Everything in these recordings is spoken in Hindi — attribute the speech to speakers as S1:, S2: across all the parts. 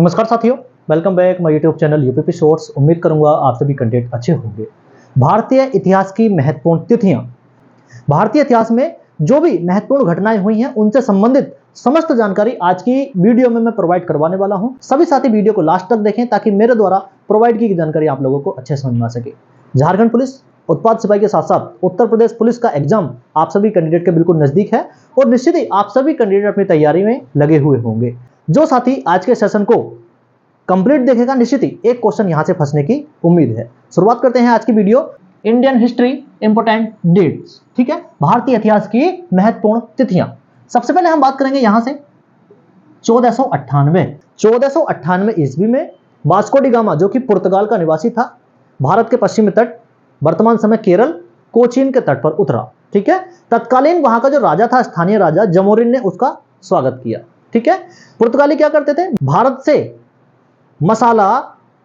S1: नमस्कार साथियों, welcome back my YouTube channel UPP shorts. उम्मीद करूंगा आप सभी कंटेंट अच्छे होंगे। भारतीय इतिहास की महत्वपूर्ण तिथियां। भारतीय इतिहास में जो भी महत्वपूर्ण घटनाएं हुई हैं उनसे संबंधित समस्त जानकारी आज की वीडियो में मैं प्रोवाइड करवाने वाला हूं। सभी साथी वीडियो को लास्ट तक देखें ताकि मेरे द्वारा प्रोवाइड की गई जानकारी आप लोगों को अच्छे समझ में आ सके। झारखंड पुलिस उत्पाद सिपाही के साथ साथ उत्तर प्रदेश पुलिस का एग्जाम आप सभी कैंडिडेट के बिल्कुल नजदीक है और निश्चित ही आप सभी कैंडिडेट अपनी तैयारी में लगे हुए होंगे। जो साथी आज के सेशन को कंप्लीट देखेगा निश्चित ही एक क्वेश्चन यहां से फंसने की उम्मीद है। शुरुआत करते हैं आज की video. Indian history important dates, ठीक है, भारतीय इतिहास की महत्वपूर्ण तिथियां। सबसे पहले हम बात करेंगे यहां से 1498 ईस्वी में वास्को डी गामा, जो कि पुर्तगाल का निवासी था, भारत के पश्चिमी तट वर्तमान समय केरल कोचीन के तट पर उतरा। ठीक है, तत्कालीन वहां का जो राजा था, स्थानीय राजा जमोरिन ने उसका स्वागत किया। ठीक है, पुर्तगाली क्या करते थे, भारत से मसाला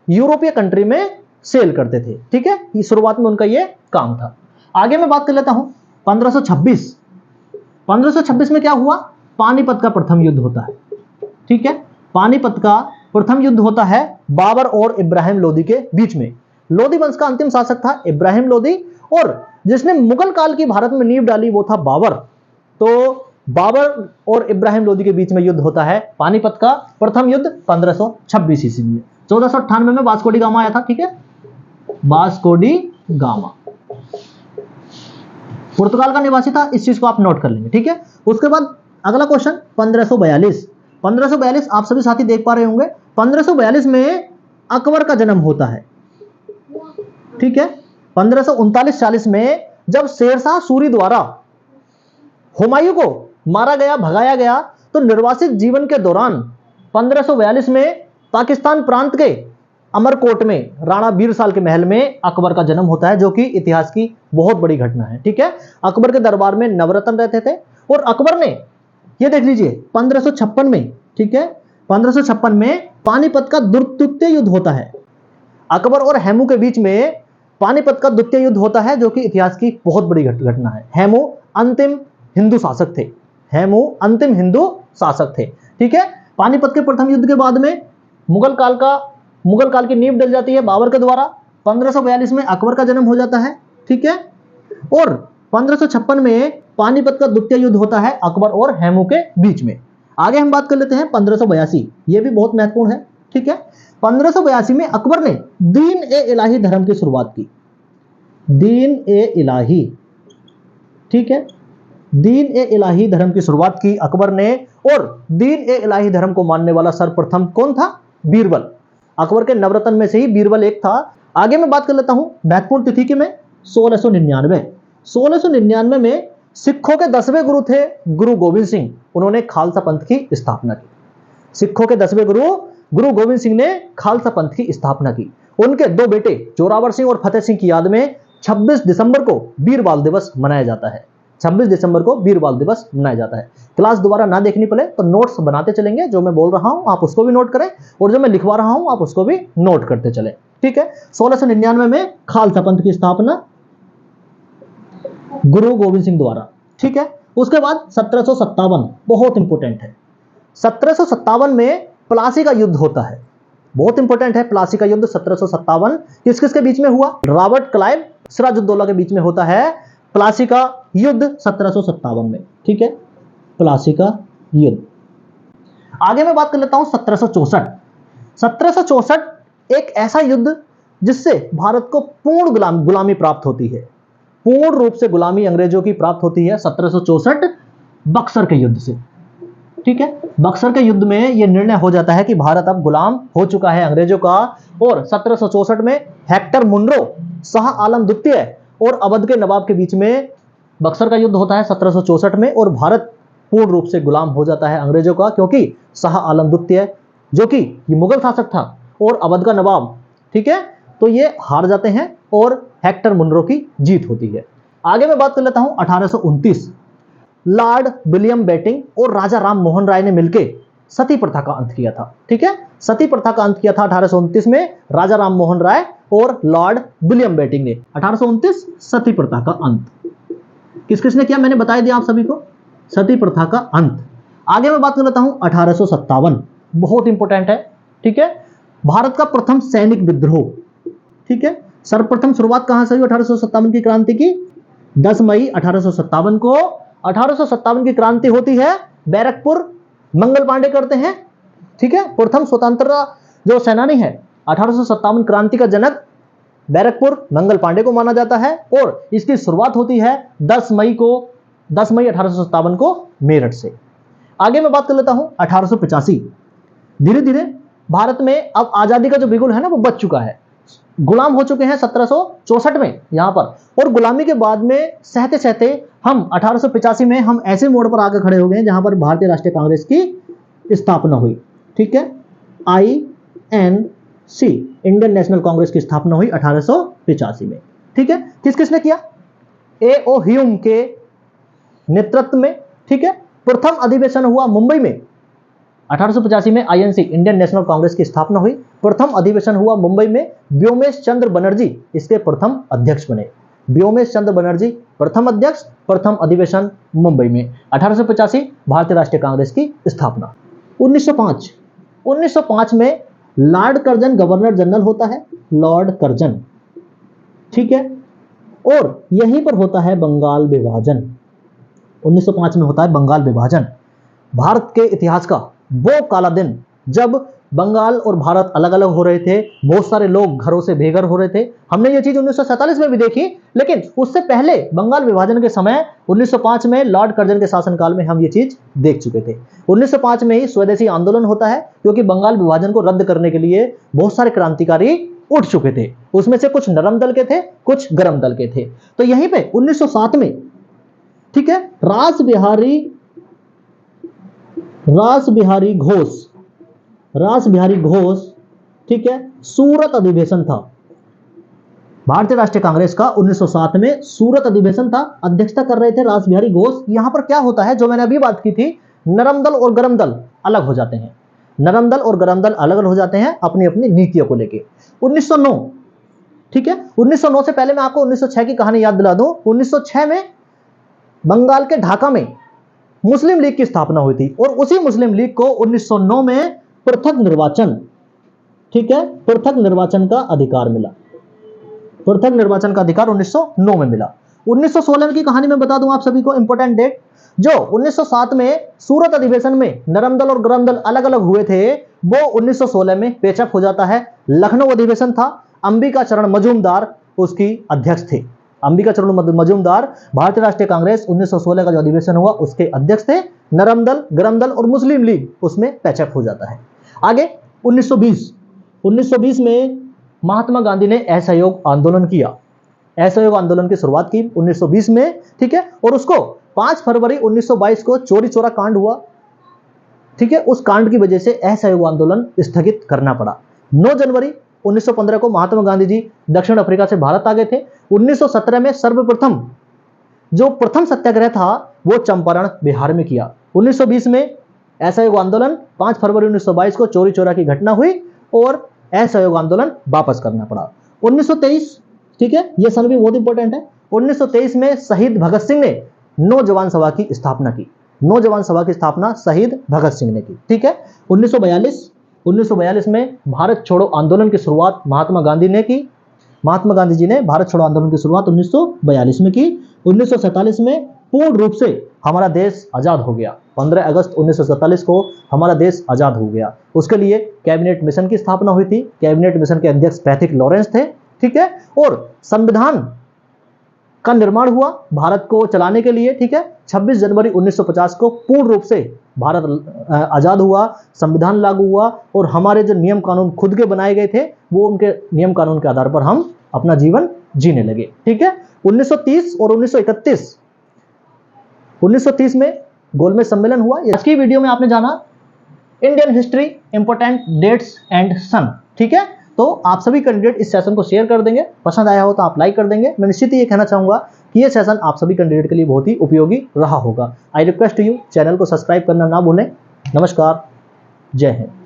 S1: यूरोपीय कंट्री में सेल करते थे। ठीक है, ये शुरुआत में उनका ये काम था। आगे मैं बात कर लेता हूं 1526 में क्या हुआ, पानीपत का प्रथम युद्ध होता है। ठीक है, पानीपत का प्रथम युद्ध होता है बाबर और इब्राहिम लोदी के बीच में। लोदी वंश का अंतिम शासक था इब्राहिम लोदी और जिसने मुगल काल की भारत में नींव डाली वो था बाबर। तो बाबर और इब्राहिम लोदी के बीच में युद्ध होता है, पानीपत का प्रथम युद्ध 1526 ईस्वी में। 1498 में वास्को डी गामा आया था। ठीक है, वास्को डी गामा पुर्तगाल का निवासी था, इस चीज को आप नोट कर लेंगे। ठीक है, उसके बाद अगला क्वेश्चन 1542 आप सभी साथी देख पा रहे होंगे। 1542 में अकबर का जन्म होता है। ठीक है, 1539-40 में जब शेरशाह सूरी द्वारा हुमायूं को मारा गया, भगाया गया, तो निर्वासित जीवन के दौरान 1542 में पाकिस्तान प्रांत के अमरकोट में राणा बीरसाल के महल में अकबर का जन्म होता है, जो कि इतिहास की बहुत बड़ी घटना है। ठीक है, अकबर के दरबार में नवरत्न रहते थे और अकबर ने, ये देख लीजिए 1556 में, ठीक है, 1556 में पानीपत का द्वितीय युद्ध होता है। अकबर और हेमू के बीच में पानीपत का द्वितीय युद्ध होता है, जो कि इतिहास की बहुत बड़ी घटना है। हेमू अंतिम हिंदू शासक थे, हेमू अंतिम हिंदू शासक थे। ठीक है, पानीपत के प्रथम युद्ध के बाद में मुगल काल की नींव डल जाती है बाबर के द्वारा। 1542 में अकबर का जन्म हो जाता है। ठीक है, और 1556 में पानीपत का द्वितीय युद्ध होता है अकबर और हेमू के बीच में। आगे हम बात कर लेते हैं 1582, यह भी बहुत महत्वपूर्ण है। ठीक है, 1582 में अकबर ने दीन ए इलाही धर्म की शुरुआत की। दीन ए इलाही, ठीक है, दीन ए इलाही धर्म की शुरुआत की अकबर ने। और दीन ए इलाही धर्म को मानने वाला सर्वप्रथम कौन था, बीरबल। अकबर के नवरत्न में से ही बीरबल एक था। आगे मैं बात कर लेता हूं महत्वपूर्ण तिथि की में 1699 में सिखों के 10वें गुरु थे गुरु गोविंद सिंह, उन्होंने खालसा पंथ की स्थापना की। सिखों के 10वें गुरु गोविंद सिंह ने खालसा पंथ की स्थापना की। उनके दो बेटे जोरावर सिंह और फतेह सिंह की याद में 26 दिसंबर को वीरबाल दिवस मनाया जाता है। 26 दिसंबर को वीरबाल दिवस मनाया जाता है। क्लास दोबारा ना देखनी पड़े तो नोट्स बनाते चलेंगे, जो मैं बोल रहा हूं आप उसको भी नोट करें और जो मैं लिखवा रहा हूं आप उसको भी नोट करते चले। ठीक है, 1699 में खालसा पंथ की स्थापना गुरु गोविंद सिंह द्वारा। ठीक है, उसके बाद 1757 बहुत इंपॉर्टेंट है। 1757 में प्लासी का युद्ध होता है, बहुत इंपॉर्टेंट है। प्लासी का युद्ध 1757 किस किस के बीच में हुआ, रॉबर्ट क्लाइव सिराजुद्दौला के बीच में होता है प्लासी का युद्ध 1757 में। ठीक है, प्लासी का युद्ध। आगे मैं बात कर लेता हूं 1764 एक ऐसा युद्ध जिससे भारत को पूर्ण गुलामी प्राप्त होती है, पूर्ण रूप से गुलामी अंग्रेजों की प्राप्त होती है 1764 बक्सर के युद्ध से। ठीक है, बक्सर के युद्ध में यह निर्णय हो जाता है कि भारत अब गुलाम हो चुका है अंग्रेजों का। और 1764 में हेक्टर मुनरो, शाह आलम द्वितीय और अवध के नवाब के बीच में बक्सर का युद्ध होता है 1764 में और भारत पूर्ण रूप से गुलाम हो जाता है अंग्रेजों का, क्योंकि शाह आलम द्वितीय जो कि ये मुगल शासक था और अवध का नवाब, ठीक है, तो ये हार जाते हैं और हेक्टर मुनरो की जीत होती है। आगे मैं बात कर लेता हूं 1829 लॉर्ड विलियम बेटिंग और राजा राम मोहन राय ने मिलकर सती प्रथा का अंत किया था। ठीक है, सती प्रथा का अंत किया था 1829 में राजा राम मोहन राय और लॉर्ड विलियम बेटिंग ने। 1829 सती प्रथा का अंत किस किसने किया, मैंने बताया दिया आप सभी को, सती प्रथा का अंत। आगे मैं बात कर लेता हूं 1857, बहुत इंपॉर्टेंट है। ठीक है। भारत का प्रथम सैनिक विद्रोह, ठीक है। सर्वप्रथम शुरुआत कहां से हुई 1857 की क्रांति की? 10 मई 1857 को 1857 की क्रांति होती है, बैरकपुर मंगल पांडे करते हैं, ठीक है। प्रथम स्वतंत्रता जो सेनानी है 1857 क्रांति का जनक बैरकपुर मंगल पांडे को माना जाता है, और इसकी शुरुआत होती है 10 मई 1857 को मेरठ से। आगे मैं बात कर लेता हूं 1885। धीरे धीरे भारत में अब आजादी का जो बिगुल है ना वो बच चुका है। गुलाम हो चुके हैं 1764 में यहां पर, और गुलामी के बाद में सहते सहते हम 1885 में हम ऐसे मोड़ पर आकर खड़े हो गए जहां पर भारतीय राष्ट्रीय कांग्रेस की स्थापना हुई, ठीक है। INC इंडियन नेशनल कांग्रेस की स्थापना हुई 1885 में, ठीक है। किस किसने किया? A.O. ह्यूम के नेतृत्व में, ठीक है। प्रथम अधिवेशन हुआ मुंबई में 1885 में। INC इंडियन नेशनल कांग्रेस की स्थापना हुई। प्रथम अधिवेशन हुआ मुंबई में। व्योमेश चंद्र बनर्जी इसके प्रथम अध्यक्ष बने। व्योमेश चंद्र बनर्जी प्रथम अध्यक्ष, प्रथम अधिवेशन मुंबई में। 1885 भारतीय राष्ट्रीय कांग्रेस की स्थापना। 1905 में लॉर्ड कर्जन गवर्नर जनरल होता है, लॉर्ड कर्जन, ठीक है। और यहीं पर होता है बंगाल विभाजन। 1905 में होता है बंगाल विभाजन। भारत के इतिहास का वो काला दिन जब बंगाल और भारत अलग अलग हो रहे थे, बहुत सारे लोग घरों से बेघर हो रहे थे। हमने ये चीज 1947 में भी देखी, लेकिन उससे पहले बंगाल विभाजन के समय 1905 में लॉर्ड कर्जन के शासनकाल में हम ये चीज देख चुके थे। 1905 में ही स्वदेशी आंदोलन होता है, क्योंकि बंगाल विभाजन को रद्द करने के लिए बहुत सारे क्रांतिकारी उठ चुके थे। उसमें से कुछ नरम दल के थे, कुछ गरम दल के थे। तो यहीं पे 1907 में, ठीक है, रास बिहारी घोष, ठीक है, सूरत अधिवेशन था भारतीय राष्ट्रीय कांग्रेस का। 1907 में सूरत अधिवेशन था, अध्यक्षता कर रहे थे रास बिहारी घोष। यहां पर क्या होता है, जो मैंने अभी बात की थी, नरम दल और गरम दल अलग हो जाते हैं। नरम दल और गरम दल अलग अलग हो जाते हैं अपनी अपनी नीतियों को लेकर। 1909, ठीक है। 1909 से पहले मैं आपको 1906 की कहानी याद दिला दूं। 1906 में बंगाल के ढाका में मुस्लिम लीग की स्थापना हुई थी, और उसी मुस्लिम लीग को 1909 में पृथक निर्वाचन, ठीक है, पृथक निर्वाचन का अधिकार मिला। पृथक निर्वाचन का अधिकार 1909 में मिला। 1916 की कहानी में बता दूं आप सभी को, इंपॉर्टेंट डेट, जो 1907 में सूरत अधिवेशन में नरम दल और गरम दल अलग अलग हुए थे, वो 1916 में पेचअप हो जाता है। लखनऊ अधिवेशन था, अंबिका चरण मजूमदार उसकी अध्यक्ष थे। अंबिका चरण मजूमदार भारतीय राष्ट्रीय कांग्रेस 1916 का जो अधिवेशन हुआ उसके अध्यक्ष थे। नरम दल, गरम दल और मुस्लिम लीग उसमें पैचअप हो जाता है। आगे 1920 में महात्मा गांधी ने असहयोग आंदोलन किया। असहयोग आंदोलन की शुरुआत की 1920 में, ठीक है, और उसको 5 फरवरी 1922 को चोरी चोरा कांड हुआ, ठीक है। उस कांड की वजह से असहयोग आंदोलन स्थगित करना पड़ा। 9 जनवरी 1915 को महात्मा गांधी जी दक्षिण अफ्रीका से भारत आ गए थे। 1917 में सर्वप्रथम जो प्रथम सत्याग्रह था वो चंपारण बिहार में किया। 1920 में असहयोग आंदोलन, 5 फरवरी 1922 को चोरी चोरा की घटना हुई और असहयोग आंदोलन वापस करना पड़ा। 1923, ठीक है, यह सन भी बहुत इंपॉर्टेंट है। 1923 में शहीद भगत सिंह ने नौजवान सभा की स्थापना की। नौजवान सभा की स्थापना शहीद भगत सिंह ने की, ठीक है। 1942 में भारत छोड़ो आंदोलन की शुरुआत महात्मा गांधी ने की। महात्मा गांधी जी ने भारत छोड़ो आंदोलन की शुरुआत 1942 में की। 1947 में पूर्ण रूप से हमारा देश आजाद हो गया। 15 अगस्त 1947 को हमारा देश आजाद हो गया। उसके लिए कैबिनेट मिशन की स्थापना हुई थी। कैबिनेट मिशन के अध्यक्ष पैथिक लॉरेंस थे, ठीक है, और संविधान का निर्माण हुआ भारत को चलाने के लिए, ठीक है। 26 जनवरी 1950 को पूर्ण रूप से भारत आजाद हुआ, संविधान लागू हुआ, और हमारे जो नियम कानून खुद के बनाए गए थे वो उनके नियम कानून के आधार पर हम अपना जीवन जीने लगे, ठीक है। 1930 और 1930 में गोलमेज सम्मेलन हुआ। आज की वीडियो में आपने जाना Indian history, important dates and सन, ठीक है। तो आप सभी कैंडिडेट इस सेशन को शेयर कर देंगे, पसंद आया हो तो आप लाइक कर देंगे। मैं निश्चित ही ये कहना चाहूंगा कि ये सेशन आप सभी कैंडिडेट के लिए बहुत ही उपयोगी रहा होगा। आई रिक्वेस्ट यू चैनल को सब्सक्राइब करना ना भूलें। नमस्कार, जय हिंद।